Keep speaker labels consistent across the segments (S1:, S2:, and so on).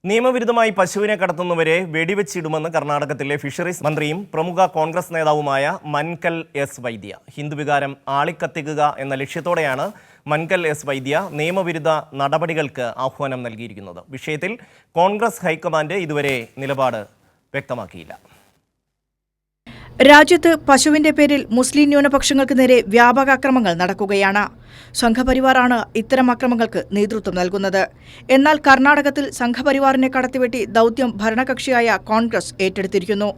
S1: നിയമവിരുദ്ധമായി പശുവിനെ കടത്തുന്നവരെ വെടിവെച്ചിടുമെന്ന് കർണാടകത്തിലെ ഫിഷറീസ് മന്ത്രിയും പ്രമുഖ കോൺഗ്രസ് നേതാവുമായ മൻകൽ എസ് വൈദ്യ. ഹിന്ദുവികാരം ആളിക്കത്തിക്കുക എന്ന ലക്ഷ്യത്തോടെയാണ് മൻകൽ എസ് വൈദ്യ നിയമവിരുദ്ധ നടപടികൾക്ക് ആഹ്വാനം നൽകിയിരിക്കുന്നത്. വിഷയത്തിൽ കോൺഗ്രസ് ഹൈക്കമാൻഡ് ഇതുവരെ നിലപാട് വ്യക്തമാക്കിയില്ല.
S2: രാജ്യത്ത് പശുവിന്റെ പേരിൽ മുസ്ലിം ന്യൂനപക്ഷങ്ങൾക്ക് നേരെ വ്യാപക അക്രമങ്ങൾ നടക്കുകയാണ്. സംഘപരിവാറാണ് ഇത്തരം അക്രമങ്ങൾക്ക് നേതൃത്വം നൽകുന്നത്. എന്നാൽ കർണാടകത്തിൽ സംഘപരിവാറിനെ കടത്തിവെട്ടി ദൗത്യം ഭരണകക്ഷിയായ കോൺഗ്രസ് ഏറ്റെടുത്തിരിക്കുന്നു.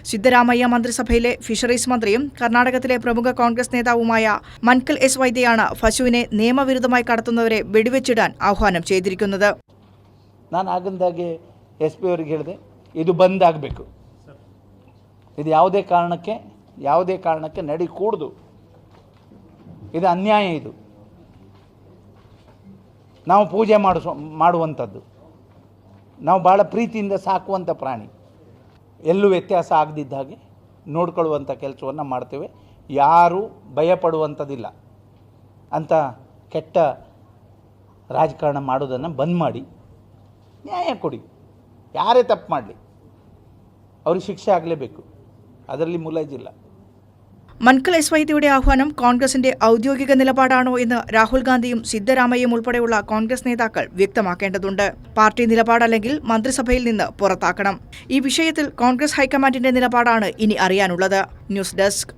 S2: സിദ്ധരാമയ്യ മന്ത്രിസഭയിലെ ഫിഷറീസ് മന്ത്രിയും കർണാടകത്തിലെ പ്രമുഖ കോൺഗ്രസ് നേതാവുമായ മൻകൽ എസ് വൈദ്യയാണ് പശുവിനെ നിയമവിരുദ്ധമായി കടത്തുന്നവരെ വെടിവെച്ചിടാൻ ആഹ്വാനം ചെയ്തിരിക്കുന്നത്.
S3: ನಾನು ಆಗಂದಾಗೆ SP ಅವರಿಗೆ ಹೇಳಿದೆ, ಇದು ಬಂದ್ ಆಗಬೇಕು. ಇದು ಯಾವುದೇ ಕಾರಣಕ್ಕೆ ನಡಿಕೂಡದು. ಇದು ಅನ್ಯಾಯ. ಇದು ನಾವು ಪೂಜೆ ಮಾಡುವಂಥದ್ದು, ನಾವು ಭಾಳ ಪ್ರೀತಿಯಿಂದ ಸಾಕುವಂಥ ಪ್ರಾಣಿ. ಎಲ್ಲೂ ವ್ಯತ್ಯಾಸ ಆಗದಿದ್ದ ಹಾಗೆ ನೋಡ್ಕೊಳ್ಳುವಂಥ ಕೆಲಸವನ್ನು ಮಾಡ್ತೇವೆ. ಯಾರೂ ಭಯಪಡುವಂಥದ್ದಿಲ್ಲ. ಅಂಥ ಕೆಟ್ಟ ರಾಜಕಾರಣ ಮಾಡೋದನ್ನು ಬಂದ್ ಮಾಡಿ ನ್ಯಾಯ ಕೊಡಿ. ಯಾರೇ ತಪ್ಪು ಮಾಡಲಿ ಅವ್ರಿಗೆ ಶಿಕ್ಷೆ ಆಗಲೇಬೇಕು. ಅದರಲ್ಲಿ ಮುಲಾಜಿಲ್ಲ.
S2: മൻകൽ എസ് വൈദ്യയുടെ ആഹ്വാനം കോൺഗ്രസിന്റെ ഔദ്യോഗിക നിലപാടാണോ എന്ന് രാഹുൽ ഗാന്ധിയും സിദ്ധരാമയ്യയും ഉൾപ്പെടെയുള്ള കോൺഗ്രസ് നേതാക്കൾ വ്യക്തമാക്കേണ്ടതുണ്ട്. പാർട്ടി നിലപാടല്ലെങ്കിൽ മന്ത്രിസഭയിൽ നിന്ന് പുറത്താക്കണം. ഈ വിഷയത്തിൽ കോൺഗ്രസ് ഹൈക്കമാൻഡിന്റെ നിലപാടാണ് ഇനി അറിയാനുള്ളത്. News desk.